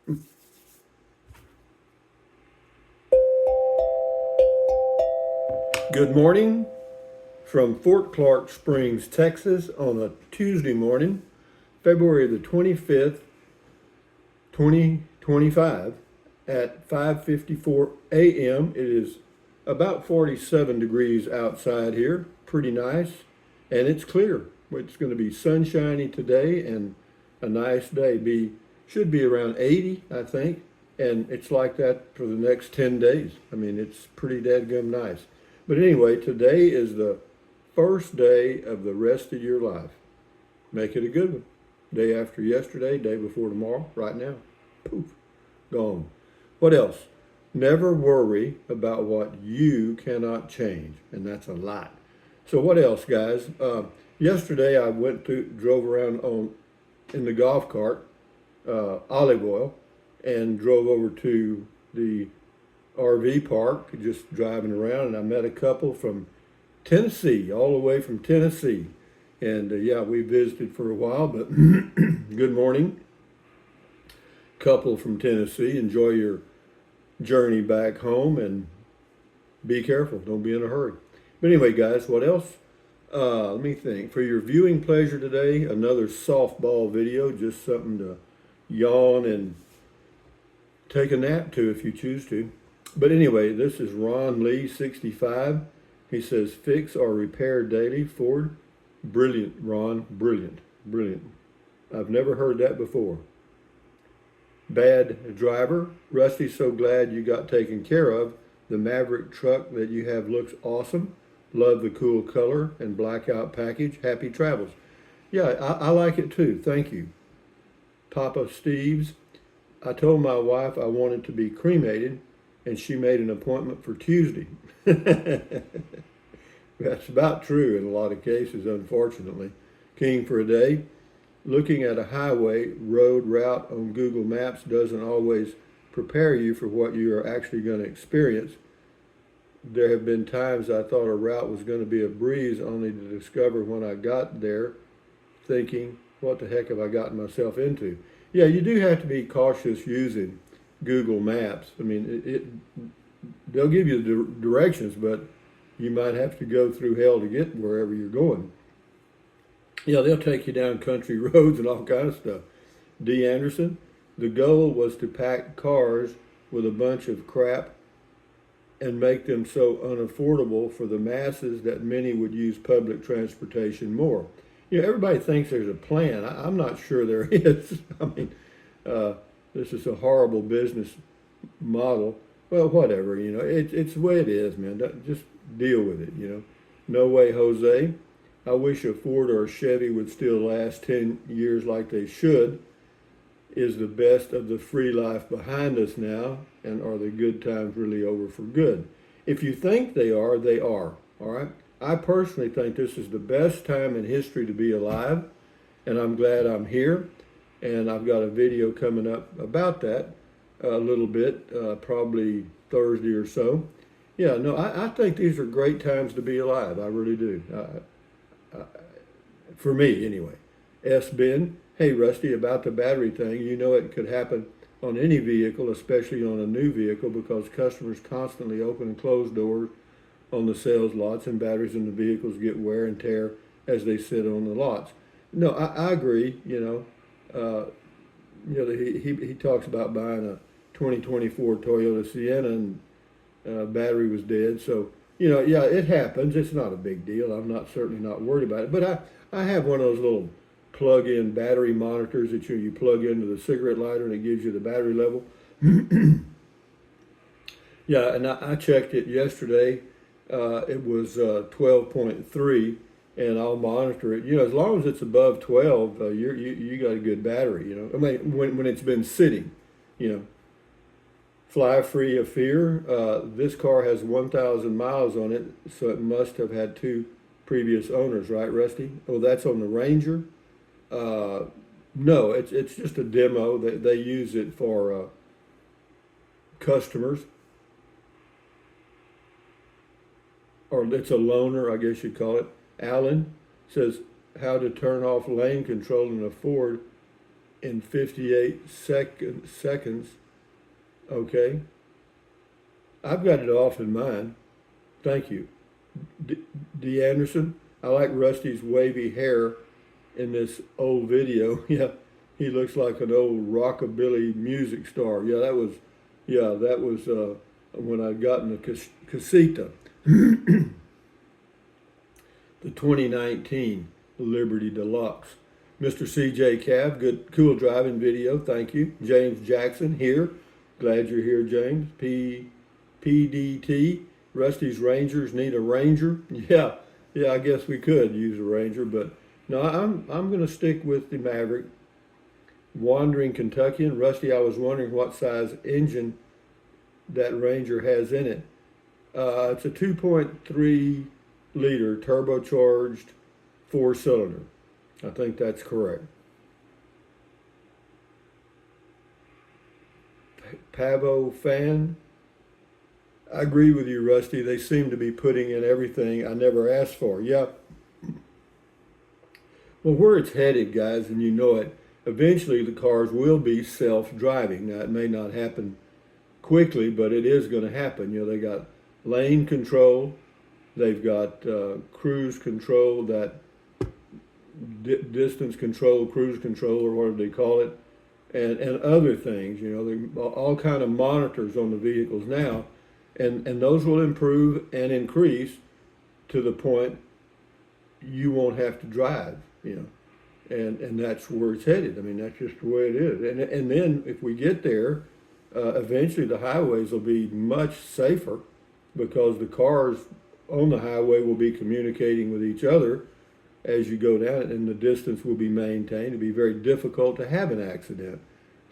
Good morning from Fort Clark Springs, Texas, on a Tuesday morning, February the 25th, 2025, at 5:54 a.m. It is about 47 degrees outside here, pretty nice, and it's clear. It's going to be sunshiny today and a nice day. Should be around 80, I think, and it's like that for the next 10 days. I mean, it's pretty dadgum nice. But anyway, today is the first day of the rest of your life. Make it a good one. Day after yesterday, day before tomorrow, right now. Poof, gone. What else? Never worry about what you cannot change, and that's a lot. So what else, guys? Yesterday I drove around in the golf cart, olive oil, and drove over to the RV park, just driving around, and I met a couple from Tennessee, all the way from Tennessee. And yeah, we visited for a while, but good morning, couple from Tennessee. Enjoy your journey back home and be careful. Don't be in a hurry. But anyway, guys, what else? Let me think. For your viewing pleasure today, another softball video, just something to yawn and take a nap to if you choose to. But anyway, this is Ron Lee, 65. He says, fix or repair daily, Ford. Brilliant, Ron, brilliant, brilliant. I've never heard that before. Bad driver, Rusty, so glad you got taken care of. The Maverick truck that you have looks awesome. Love the cool color and blackout package. Happy travels. Yeah, I like it too. Thank you. Papa Steve's, I told my wife I wanted to be cremated, and she made an appointment for Tuesday. That's about true in a lot of cases, unfortunately. King for a day. Looking at a highway road route on Google Maps doesn't always prepare you for what you are actually going to experience. There have been times I thought a route was going to be a breeze, only to discover when I got there thinking, what the heck have I gotten myself into? Yeah, you do have to be cautious using Google Maps. I mean, they'll give you the directions, but you might have to go through hell to get wherever you're going. Yeah, they'll take you down country roads and all kinds of stuff. D. Anderson, the goal was to pack cars with a bunch of crap and make them so unaffordable for the masses that many would use public transportation more. You know, everybody thinks there's a plan. I'm not sure there is. I mean, this is a horrible business model. Well, whatever, it's the way it is, man. Just deal with it, No way, Jose. I wish a Ford or a Chevy would still last 10 years like they should. Is the best of the free life behind us now, and are the good times really over for good? If you think they are, they are, all right? I personally think this is the best time in history to be alive, and I'm glad I'm here. And I've got a video coming up about that a little bit, probably Thursday or so. Yeah, no, I think these are great times to be alive. I really do. For me, anyway. S. Ben, hey, Rusty, about the battery thing, it could happen on any vehicle, especially on a new vehicle, because customers constantly open and close doors on the sales lots, and batteries in the vehicles get wear and tear as they sit on the lots. No, I agree. He talks about buying a 2024 Toyota Sienna, and battery was dead. So yeah, it happens. It's not a big deal. I'm certainly not worried about it. But I have one of those little plug-in battery monitors that you plug into the cigarette lighter, and it gives you the battery level. Yeah, and I checked it yesterday. It was 12.3, and I'll monitor it. As long as it's above 12, you got a good battery. I mean, when it's been sitting, Fly free of fear. This car has 1,000 miles on it, so it must have had two previous owners, right, Rusty? Oh, that's on the Ranger. No, it's just a demo. They use it for customers, or it's a loaner, I guess you'd call it. Alan says how to turn off lane control in a Ford in 58 seconds. Okay. I've got it off in mine. Thank you. D. Anderson, I like Rusty's wavy hair in this old video. Yeah, he looks like an old rockabilly music star. Yeah, that was when I got in the casita, the 2019 Liberty Deluxe. Mr. C.J. Cav, good, cool driving video. Thank you. James Jackson here. Glad you're here, James. PDT. Rusty's Rangers need a Ranger. Yeah, I guess we could use a Ranger, but no, I'm going to stick with the Maverick. Wandering Kentuckian. Rusty, I was wondering what size engine that Ranger has in it. It's a 2.3 liter turbocharged 4-cylinder. I think that's correct. Pavo fan. I agree with you, Rusty. They seem to be putting in everything I never asked for. Yeah. Well, where it's headed, guys, and you know it, eventually the cars will be self-driving. Now, it may not happen quickly, but it is going to happen. You know, they got lane control, they've got cruise control, that distance control, cruise control, or whatever they call it, and other things. You know, there are all kind of monitors on the vehicles now, and those will improve and increase to the point you won't have to drive. You know, and that's where it's headed. I mean, that's just the way it is. And then if we get there, eventually the highways will be much safer because the cars on the highway will be communicating with each other as you go down it, and the distance will be maintained. It'll be very difficult to have an accident.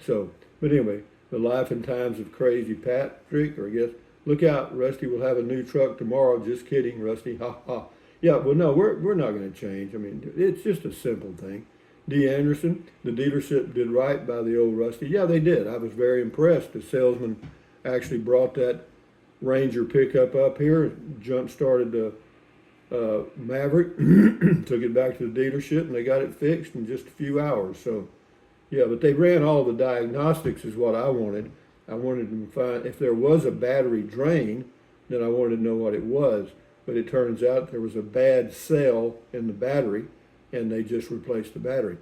So, but anyway, the life and times of Crazy Patrick, or I guess, look out, Rusty will have a new truck tomorrow. Just kidding, Rusty. Ha ha. Yeah, well, no, we're not going to change. I mean, it's just a simple thing. D. Anderson, the dealership did right by the old Rusty. Yeah, they did. I was very impressed. The salesman actually brought that Ranger pickup up here, jump-started the Maverick, took it back to the dealership, and they got it fixed in just a few hours. So, yeah, but they ran all the diagnostics is what I wanted. I wanted to find if there was a battery drain, then I wanted to know what it was. But it turns out there was a bad cell in the battery, and they just replaced the battery.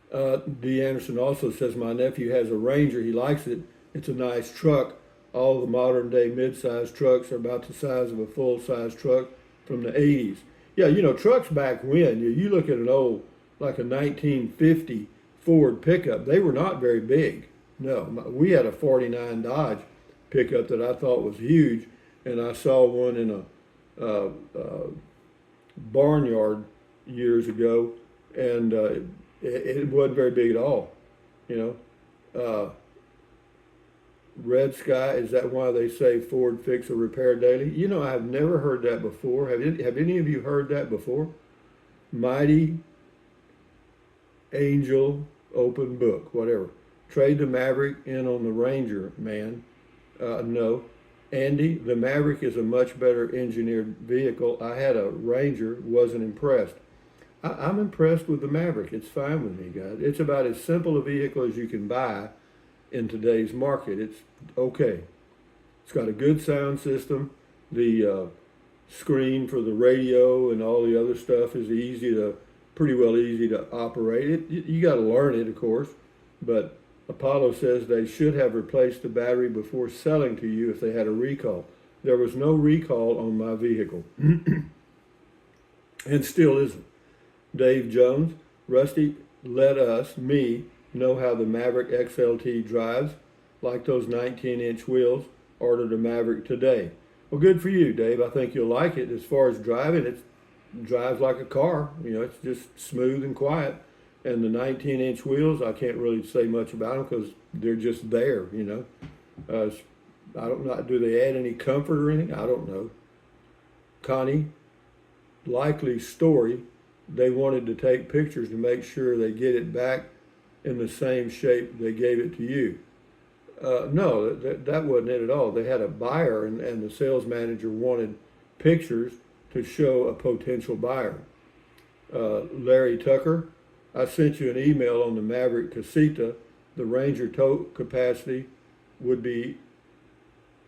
D. Anderson also says, my nephew has a Ranger. He likes it. It's a nice truck. All the modern day mid-size trucks are about the size of a full-size truck from the 80s. Yeah, you know, trucks back when, you look at an old, like a 1950 Ford pickup, they were not very big. No, we had a 49 Dodge pickup that I thought was huge, and I saw one in a barnyard years ago, and it wasn't very big at all, you know. Red Sky, is that why they say Ford fix or repair daily? You know, I've never heard that before. Have any of you heard that before? Mighty Angel, open book, whatever. Trade the Maverick in on the Ranger, man. No. Andy, the Maverick is a much better engineered vehicle. I had a Ranger, wasn't impressed. I'm impressed with the Maverick. It's fine with me, guys. It's about as simple a vehicle as you can buy in today's market. It's okay. It's got a good sound system. The screen for the radio and all the other stuff is pretty well easy to operate. You got to learn it, of course, but Apollo says they should have replaced the battery before selling to you if they had a recall. There was no recall on my vehicle, and still isn't. Dave Jones, Rusty, let me know how the Maverick XLT drives. Like those 19-inch wheels, ordered a Maverick today. Well, good for you, Dave. I think you'll like it. As far as driving, it drives like a car. You know, it's just smooth and quiet. And the 19-inch wheels, I can't really say much about them because they're just there, you know. I don't know, do they add any comfort or anything? I don't know. Connie, likely story, they wanted to take pictures to make sure they get it back in the same shape they gave it to you. No, that wasn't it at all. They had a buyer, and the sales manager wanted pictures to show a potential buyer. Larry Tucker, I sent you an email on the Maverick Casita. The Ranger tow capacity would be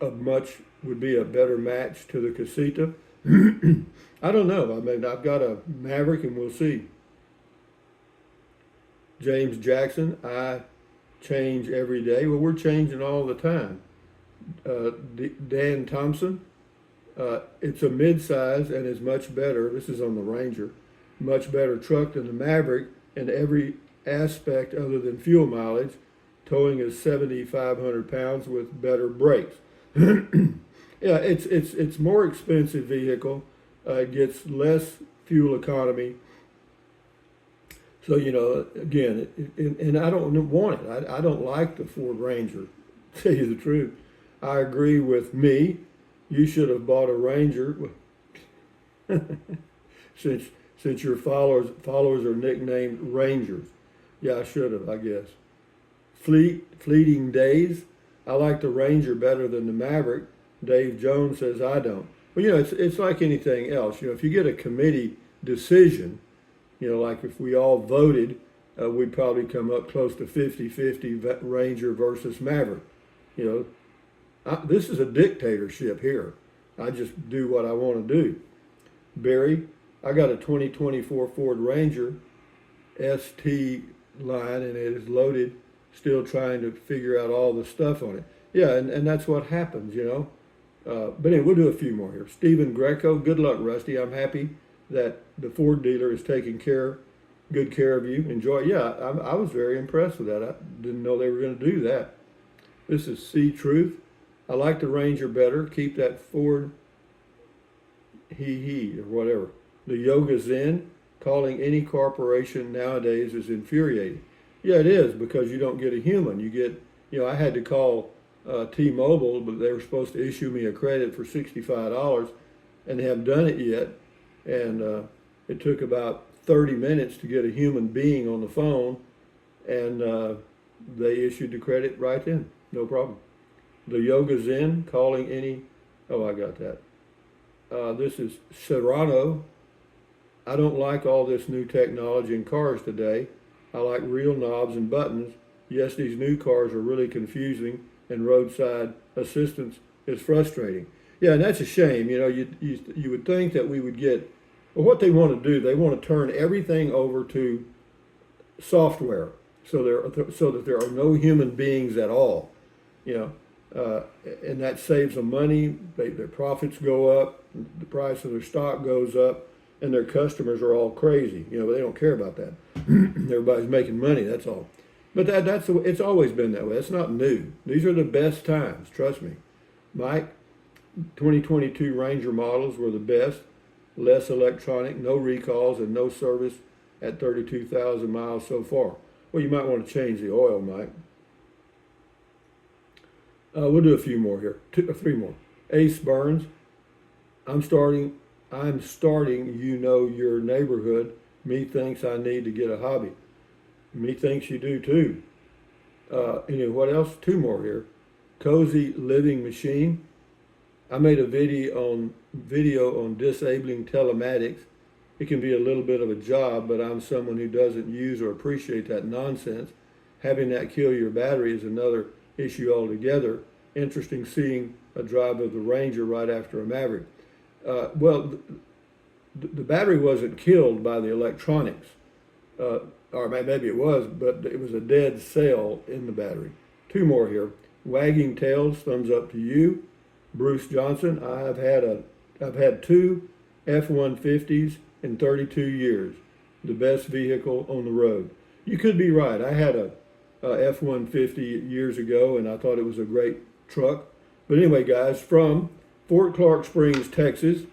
would be a better match to the Casita. I don't know. I mean, I've got a Maverick, and we'll see. James Jackson, I change every day. Well, we're changing all the time. Dan Thompson, it's a mid-size and is much better. This is on the Ranger, much better truck than the Maverick in every aspect other than fuel mileage. Towing is 7,500 pounds with better brakes. Yeah, it's more expensive vehicle. It gets less fuel economy. So, again, and I don't want it. I don't like the Ford Ranger, to tell you the truth. I agree with me. You should have bought a Ranger since your followers are nicknamed Rangers. Yeah, I should have, I guess. Fleeting days. I like the Ranger better than the Maverick. Dave Jones says I don't. Well, it's like anything else. If you get a committee decision, like if we all voted, we'd probably come up close to 50-50 Ranger versus Maverick. This is a dictatorship here. I just do what I want to do. Barry, I got a 2024 Ford Ranger ST line, and it is loaded, still trying to figure out all the stuff on it. Yeah, and that's what happens, But anyway, we'll do a few more here. Stephen Greco, good luck, Rusty. I'm happy that the Ford dealer is taking good care of you. Enjoy. Yeah, I was very impressed with that. I didn't know they were going to do that. This is C Truth. I like the Ranger better. Keep that Ford or whatever. The Yoga Zen, calling any corporation nowadays is infuriating. Yeah, it is, because you don't get a human. You get, I had to call T-Mobile, but they were supposed to issue me a credit for $65, and they haven't done it yet. And it took about 30 minutes to get a human being on the phone, and they issued the credit right then. No problem. The Yoga Zen, calling any, I got that. This is Serrano. I don't like all this new technology in cars today. I like real knobs and buttons. Yes, these new cars are really confusing, and roadside assistance is frustrating. Yeah, and that's a shame. You would think that we would get, well, what they want to do, they want to turn everything over to software, so that there are no human beings at all. And that saves them money. Their profits go up, the price of their stock goes up, and their customers are all crazy. But they don't care about that. Everybody's making money, that's all. But it's always been that way. That's not new. These are the best times, trust me. Mike, 2022 Ranger models were the best. Less electronic, no recalls, and no service at 32,000 miles so far. Well, you might want to change the oil, Mike. We'll do a few more here, 3 more. Ace Burns, I'm starting, your neighborhood. Me thinks I need to get a hobby. Me thinks you do too. What else? 2 more here. Cozy Living Machine. I made a video on disabling telematics. It can be a little bit of a job, but I'm someone who doesn't use or appreciate that nonsense. Having that kill your battery is another issue altogether. Interesting seeing a drive of the Ranger right after a Maverick. Well, the battery wasn't killed by the electronics, or maybe it was, but it was a dead cell in the battery. 2 more here. Wagging Tails, thumbs up to you. Bruce Johnson, I've had 2 F-150s in 32 years. The best vehicle on the road. You could be right. I had a F-150 years ago, and I thought it was a great truck. But anyway, guys, from Fort Clark Springs, Texas,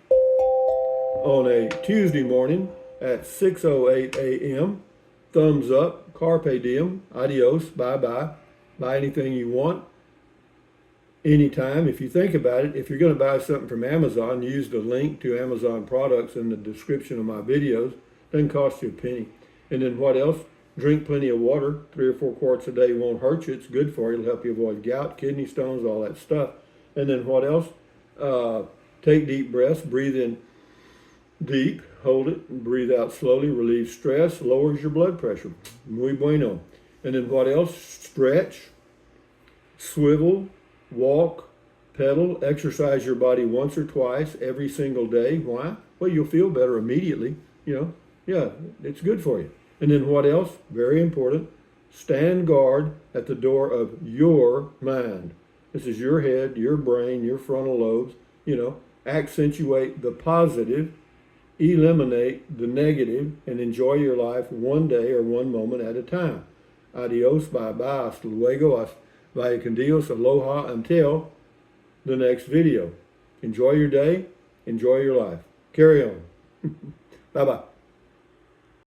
on a Tuesday morning at 6:08 a.m. Thumbs up, carpe diem, adios, bye-bye. Buy anything you want, anytime. If you think about it, if you're going to buy something from Amazon, use the link to Amazon products in the description of my videos. Doesn't cost you a penny. And then what else? Drink plenty of water. 3 or 4 quarts a day won't hurt you. It's good for you. It'll help you avoid gout, kidney stones, all that stuff. And then what else? Take deep breaths. Breathe in Deep, hold it, and breathe out slowly, relieves stress, lowers your blood pressure. Muy bueno. And then what else? Stretch, swivel, walk, pedal, exercise your body once or twice every single day. Why? Well, you'll feel better immediately. Yeah, it's good for you. And then what else? Very important. Stand guard at the door of your mind. This is your head, your brain, your frontal lobes. Accentuate the positive, eliminate the negative, and enjoy your life one day or one moment at a time. Adios, bye-bye, hasta luego, vaya con Dios, aloha, until the next video. Enjoy your day, enjoy your life. Carry on. Bye-bye.